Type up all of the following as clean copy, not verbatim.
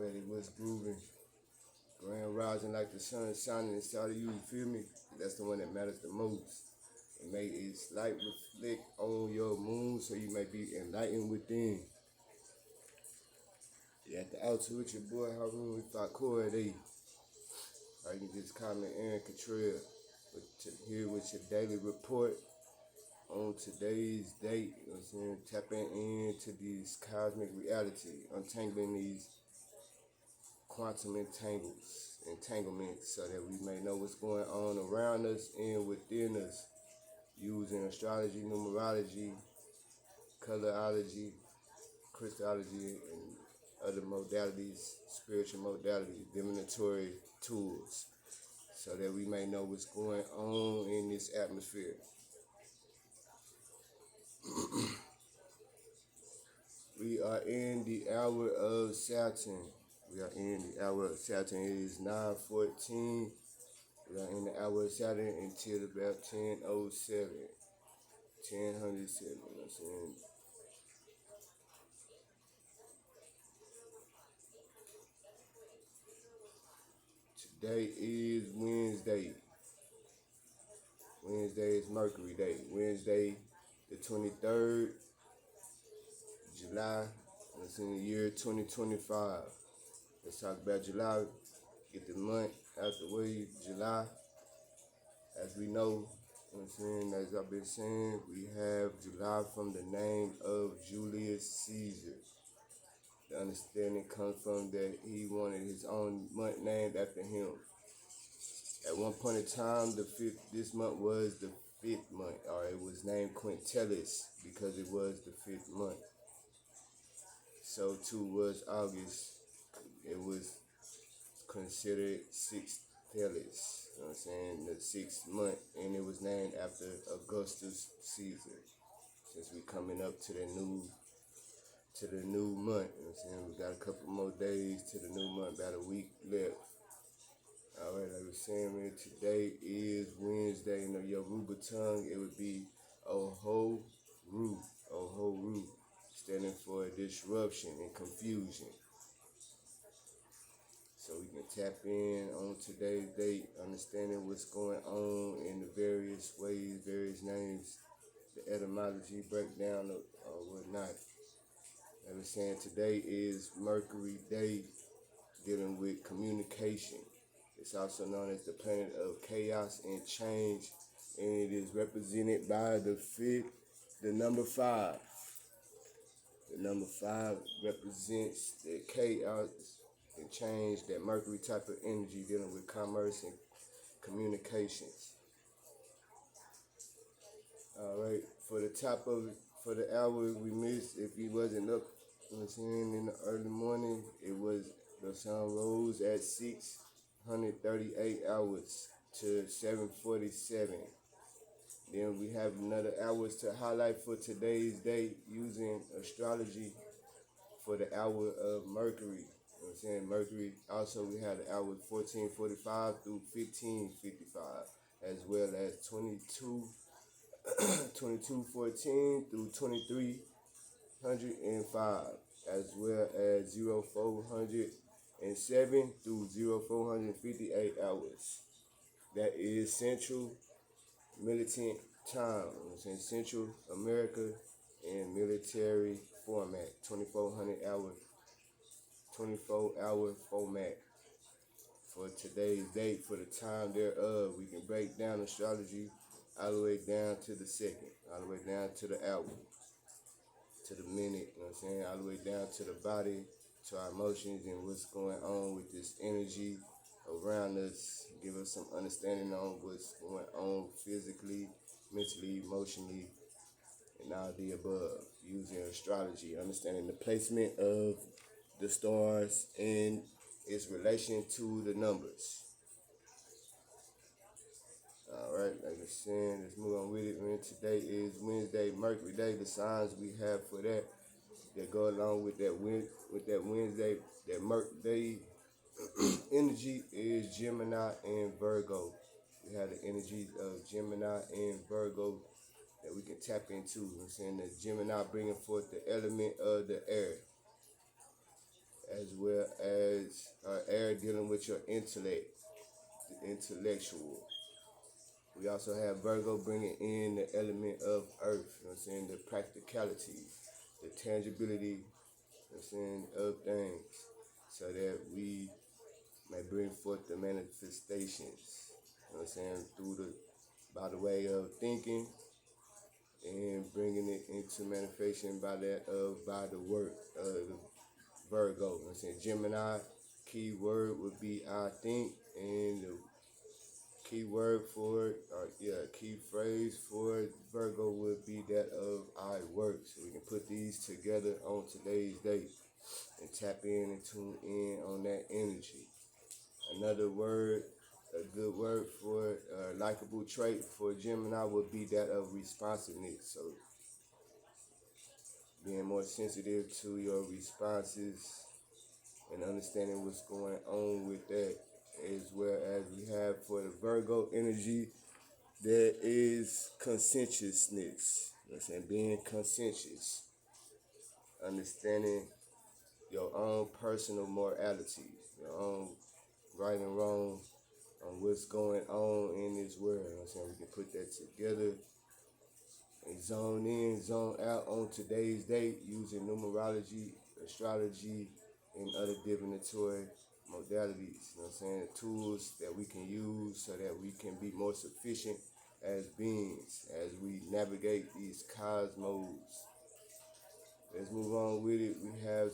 Already was grooving. Grand rising like the sun shining inside of you, you feel me? That's the one that matters the most. It may its light reflect on your moon so you may be enlightened within. You at the altar with your boy Harun with C.O.R.N. Or you can just comment Aaron Contrell here with your daily report on today's date. You know what I'm saying? Tapping into these cosmic reality, untangling these quantum entanglements so that we may know what's going on around us and within us, using astrology, numerology, colorology, crystallology, and other modalities, spiritual modalities, divinatory tools, so that we may know what's going on in this atmosphere. We are in the hour of Saturn. We are in the hour of Saturn. It is 9:14. We are in the hour of Saturn until about 10:07. 10:07, you know what I'm saying? Today is Wednesday. Wednesday is Mercury Day. Wednesday, the 23rd July. It's in the year 2025. Let's talk about July. Get the month out the way. July, as we know, you know what I'm saying, as I've been saying, we have July from the name of Julius Caesar. The understanding comes from that he wanted his own month named after him. At one point in time, this month was the 5th month, or it was named Quintilis because it was the 5th month. So too was August. It was considered Sixtilis, you know what I'm saying, the 6th month, and it was named after Augustus Caesar. Since we coming up to the new month, you know what I'm saying, we got a couple more days to the new month, about a week left. Alright, like I was saying, man, today is Wednesday. In the Yoruba tongue, it would be Oho Ru, standing for disruption and confusion. So we can tap in on today's date, understanding what's going on in the various ways, various names, the etymology, breakdown or whatnot. Like I was saying, today is Mercury Day, dealing with communication. It's also known as the planet of chaos and change, and it is represented by the number 5. The number 5 represents the chaos and change, that Mercury type of energy, dealing with commerce and communications. All right, for the hour we missed, if you wasn't up, you know what I'm saying, in the early morning, it was the sun rose at 638 hours to 7:47. Then we have another hours to highlight for today's date using astrology for the hour of Mercury. You know what I'm saying? Mercury, also we had the hours 14:45 through 15:55, as well as 22:14 through 23:05, as well as 04:07 through 04:58 hours. That is Central Militant Time, you know what I'm saying? Central America in military format, 24-hour format for today's date, for the time thereof. We can break down astrology all the way down to the second, all the way down to the hour, to the minute, you know what I'm saying, all the way down to the body, to our emotions and what's going on with this energy around us. Give us some understanding on what's going on physically, mentally, emotionally, and all the above, using astrology, understanding the placement of the stars and its relation to the numbers. Alright, like I said, let's move on with it, man. Today is Wednesday, Mercury Day. The signs we have for that go along with that Wednesday, that Mercury Day energy is Gemini and Virgo. We have the energies of Gemini and Virgo that we can tap into. You know what I'm saying, the Gemini bringing forth the element of the air. as well as air dealing with your intellect, the intellectual. We also have Virgo bringing in the element of earth, you know what I'm saying, the practicality, the tangibility, you know what I'm saying, of things, so that we may bring forth the manifestations, you know what I'm saying, by the way of thinking and bringing it into manifestation by the work of the Virgo, you know what I'm saying. Gemini, key word would be I think, and the key word for it, key phrase for Virgo would be that of I work. So we can put these together on today's date and tap in and tune in on that energy. Another word, a good word for a likable trait for Gemini would be that of responsiveness. So being more sensitive to your responses and understanding what's going on with that, as well as we have for the Virgo energy, there is conscientiousness. You know what I'm saying? Being conscientious, understanding your own personal morality, your own right and wrong on what's going on in this world. You know what I'm saying? We can put that together and zone in, zone out on today's date using numerology, astrology, and other divinatory modalities. You know what I'm saying? Tools that we can use so that we can be more sufficient as beings as we navigate these cosmos. Let's move on with it. We have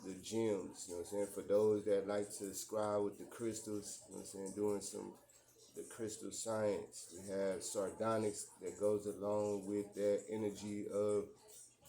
the gems, you know what I'm saying? For those that like to scribe with the crystals, you know what I'm saying, doing the crystal science. We have sardonyx that goes along with that energy of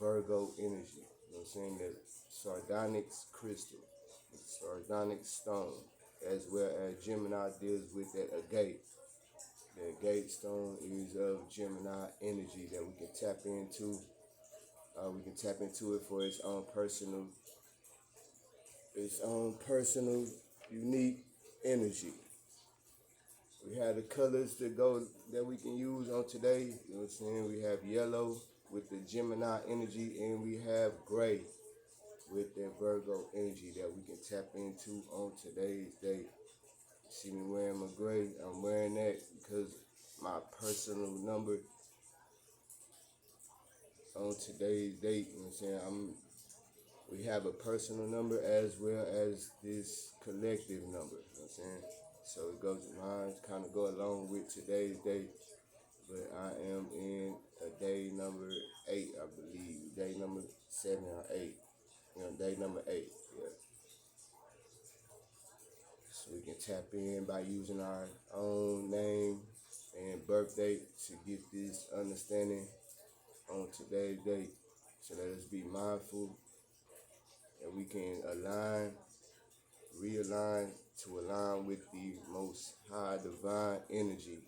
Virgo energy. You know what I'm saying? The sardonyx crystal, the sardonyx stone, as well as Gemini deals with that agate. The agate stone is of Gemini energy that we can tap into. We can tap into it for its own personal, unique energy. We have the colors that we can use on today. You know what I'm saying? We have yellow with the Gemini energy, and we have gray with that Virgo energy that we can tap into on today's date. See me wearing my gray? I'm wearing that because my personal number on today's date, you know what I'm saying? We have a personal number as well as this collective number, you know what I'm saying? So it goes, mine kind of go along with today's date, but I am in a day number 8, I believe, day number 7 or 8, day number 8, yeah. So we can tap in by using our own name and birth date to get this understanding on today's date. So let us be mindful that we can realign to align with the most high divine energy.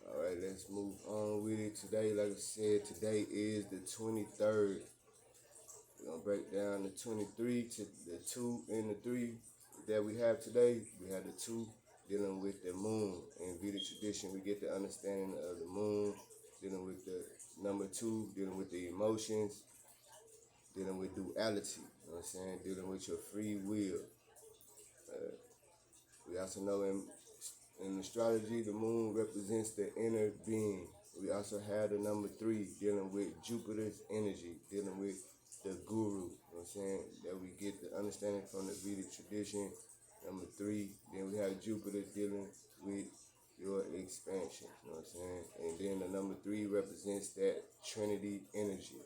All right, let's move on with it today. Like I said, today is the 23rd. We're going to break down the 23 to the 2 and the 3 that we have today. We have the 2 dealing with the moon. In VIDA tradition, we get the understanding of the moon, dealing with the number 2, dealing with the emotions, dealing with duality, you know what I'm saying, dealing with your free will. We also know in astrology, the moon represents the inner being. We also have the number 3 dealing with Jupiter's energy, dealing with the guru, you know what I'm saying, that we get the understanding from the Vedic tradition. Number 3, then we have Jupiter dealing with your expansion, you know what I'm saying, and then the number 3 represents that Trinity energy,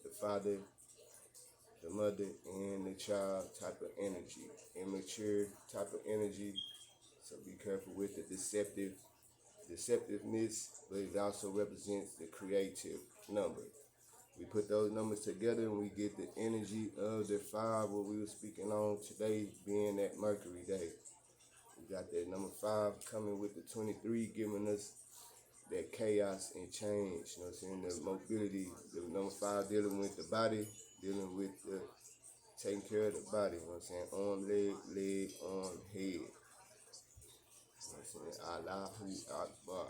the Father, the mother, and the child type of energy, immature type of energy. So be careful with the deceptiveness, but it also represents the creative number. We put those numbers together and we get the energy of the 5, what we were speaking on today, being that Mercury day. We got that number 5 coming with the 23, giving us that chaos and change, you know what I'm saying, the mobility. The number 5 dealing with the body, dealing with the taking care of the body, you know what I'm saying, arm, leg, arm, head. You know what I'm saying, Allahu Akbar.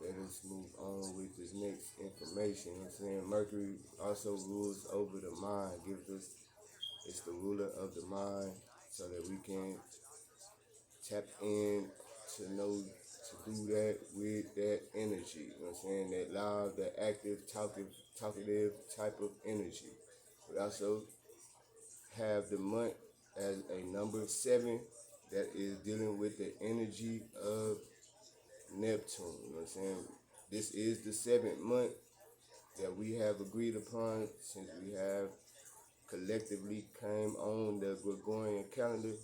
Let us let's move on with this next information. You know what I'm saying? Mercury also rules over the mind, it's the ruler of the mind, so that we can tap in to know to do that with that energy. You know what I'm saying? That loud, that active, talkative type of energy. We also have the month as a number 7 that is dealing with the energy of Neptune. You know what I'm saying? This is the 7th month that we have agreed upon since we have collectively came on the Gregorian calendar.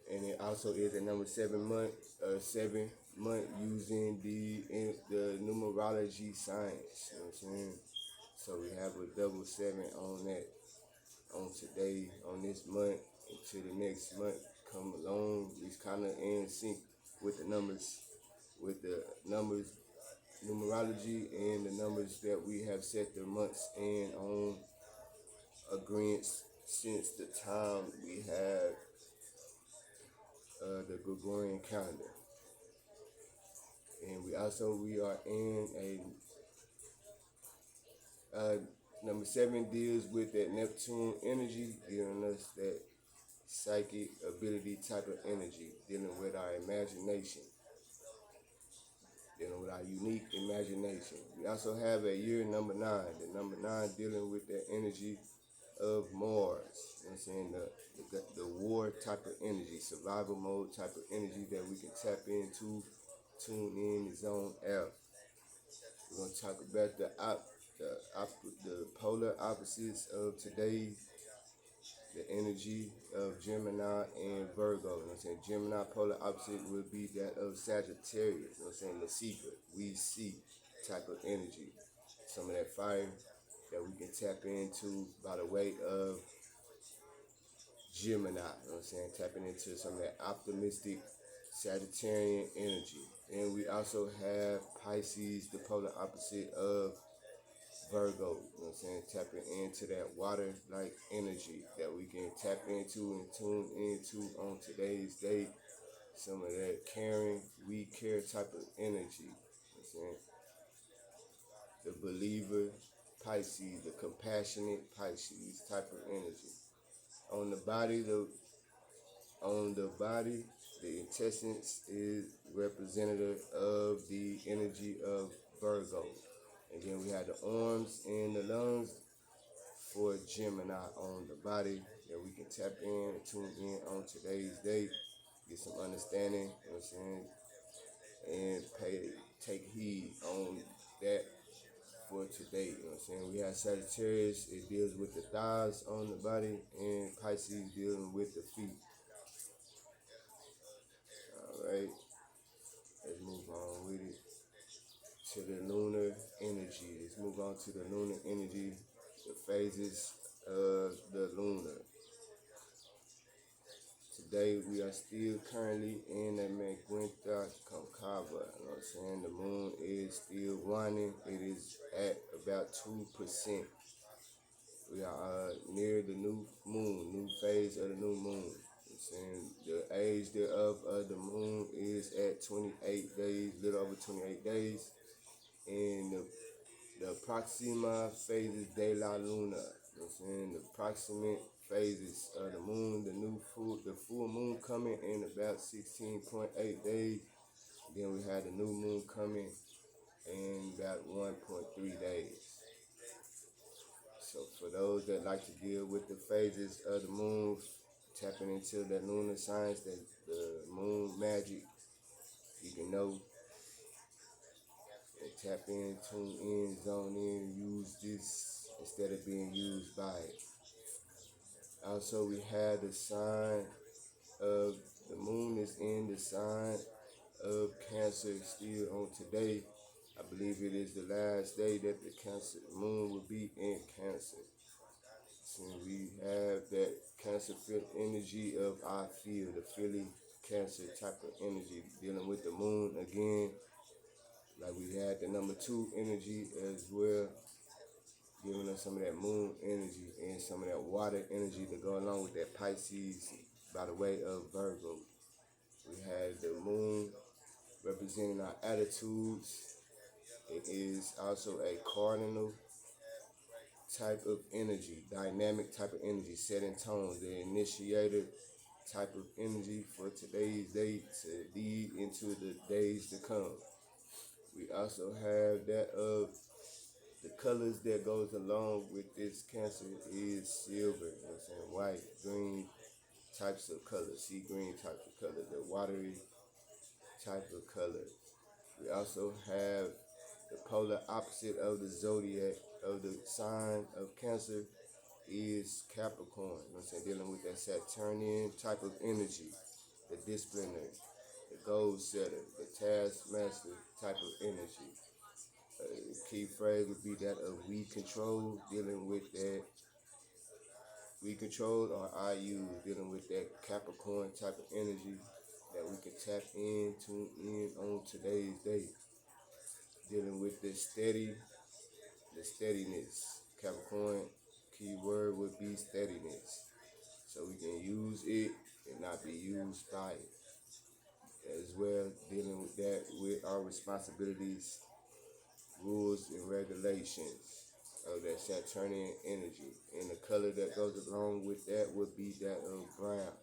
And it also is a number 7 month, 7 month using the numerology science. You know what I'm saying? So we have a double 7 on that, on today, on this month, until the next month come along. It's kind of in sync with the numbers, numerology, and the numbers that we have set the months in on agreement since the time we had the Gregorian calendar. And we are in a number 7 deals with that Neptune energy, giving us that psychic ability type of energy, dealing with our imagination, dealing with our unique imagination. We also have a year number 9, the number 9 dealing with that energy of Mars. You know what I'm saying? The war type of energy, survival mode type of energy that we can tap into, tune in, the zone F. We're going to talk about the polar opposites of today, the energy of Gemini and Virgo. You know what I'm saying? Gemini polar opposite would be that of Sagittarius. You know what I'm saying? The secret, we see type of energy. Some of that fire that we can tap into by the way of Gemini. You know what I'm saying? Tapping into some of that optimistic Sagittarian energy. And we also have Pisces, the polar opposite of Virgo. You know what I'm saying? Tapping into that water-like energy that we can tap into and tune into on today's day. Some of that caring, we care type of energy. You know what I'm saying? The believer Pisces, the compassionate Pisces type of energy. On the body, the intestines is representative of the energy of Virgo. And then we have the arms and the lungs for Gemini on the body that we can tap in and tune in on today's day, get some understanding, you know what I'm saying, and take heed on that for today. You know what I'm saying? We have Sagittarius, it deals with the thighs on the body, and Pisces dealing with the feet. Alright, let's move on with it to the lunar energy. Let's move on to the lunar energy, the phases of the lunar. Today we are still currently in a Megwinter Concava. You know what I'm saying? The moon is still winding. It is at about 2%. We are near the new moon, new phase of the new moon. You know what I'm saying? The age thereof of the moon is at 28 days, little over 28 days. And the Proxima phases de la Luna. You know what I'm saying? The proximate phases of the moon, the full moon coming in about 16.8 days. Then we had the new moon coming in about 1.3 days. So for those that like to deal with the phases of the moon, tapping into the lunar science, the moon magic, you can know and tap in, tune in, zone in, use this instead of being used by it. Also, we had the sign of the moon is in the sign of Cancer still on today. I believe it is the last day that the Cancer moon will be in Cancer. So we have that Cancer field energy of our field, the Philly Cancer type of energy, dealing with the moon again. Like we had the number 2 energy as well, giving us some of that moon energy and some of that water energy to go along with that Pisces by the way of Virgo. We had the moon representing our attitudes. It is also a cardinal type of energy, dynamic type of energy, setting tones, the initiator type of energy for today's day to lead into the days to come. We also have that of the colors that goes along with this Cancer is silver, you know what I'm saying, white, green types of colors, sea green types of colors, the watery type of color. We also have the polar opposite of the zodiac of the sign of Cancer is Capricorn, you know what I'm saying, dealing with that Saturnian type of energy, the discipliner, the goal setter, the taskmaster type of energy. The key phrase would be that of we control, dealing with that we control, or I use, dealing with that Capricorn type of energy that we can tap in, tune in on today's day, dealing with the steadiness. Capricorn key word would be steadiness, so we can use it and not be used by it. As well, dealing with that with our responsibilities, rules and regulations of that Saturnian energy. And the color that goes along with that would be that of brown.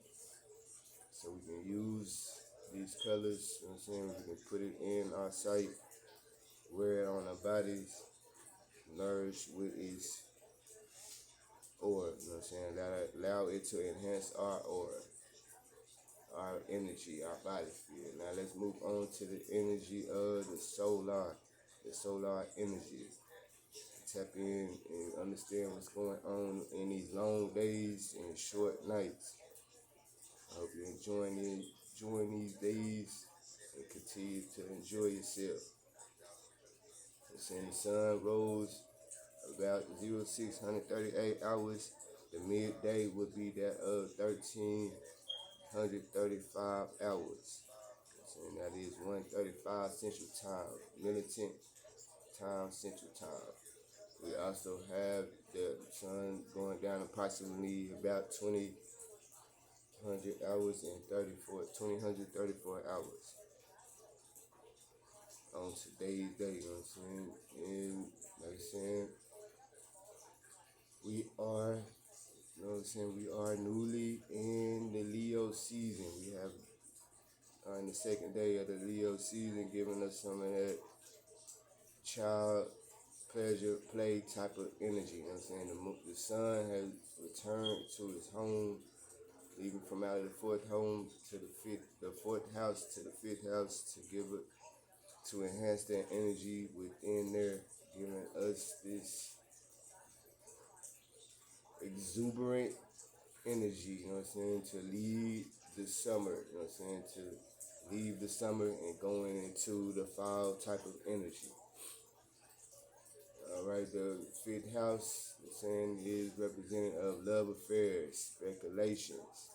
So we can use these colors, you know what I'm saying, we can put it in our sight, wear it on our bodies, nourish with its aura, you know what I'm saying, allow it to enhance our aura, our energy, our body field. Now let's move on to the energy of the solar energy. Tap in and understand what's going on in these long days and short nights. I hope you're enjoying these days and continue to enjoy yourself. The sun rose about 0638 hours. The midday would be that of 1335 hours. And that is 1:35 Central Time, Militant Time, Central Time. We also have the sun going down approximately about 2000 hours and 2034 hours on today's day, you know what I'm saying? And like I said, we are, you know what I'm saying, we are newly in the Leo season. We have on the second day of the Leo season, giving us some of that child pleasure play type of energy, you know what I'm saying? The sun has returned to his home, leaving from out of the fourth home to the fourth house to the fifth house to give it, to enhance that energy within there, giving us this exuberant energy, you know what I'm saying, to lead the summer, you know what I'm saying, to leave the summer and going into the fall type of energy. Alright, the fifth house, you know what I'm saying, is representative of love affairs, speculations,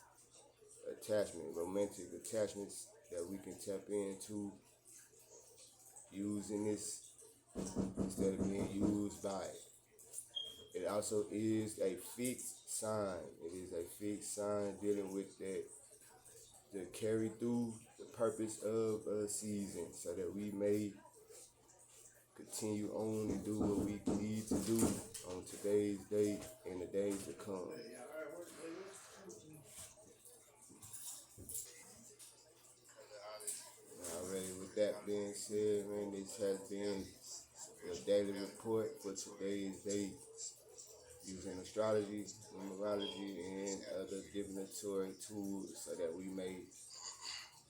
attachment, romantic attachments that we can tap into using this instead of being used by it. It also is a fixed sign. It is a fixed sign dealing with that, to carry through the purpose of a season so that we may continue on and do what we need to do on today's day and the days to come. Alright, with that being said, man, this has been your daily report for today's day, using astrology, numerology, and other divinatory tools so that we may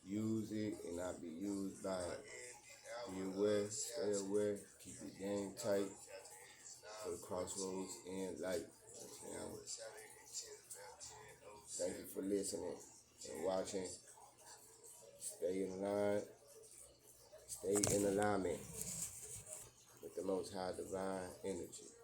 use it and not be used by it. Be aware, stay aware, keep your game tight for the crossroads in life. Thank you for listening and watching. Stay in line, stay in alignment with the Most High Divine Energy.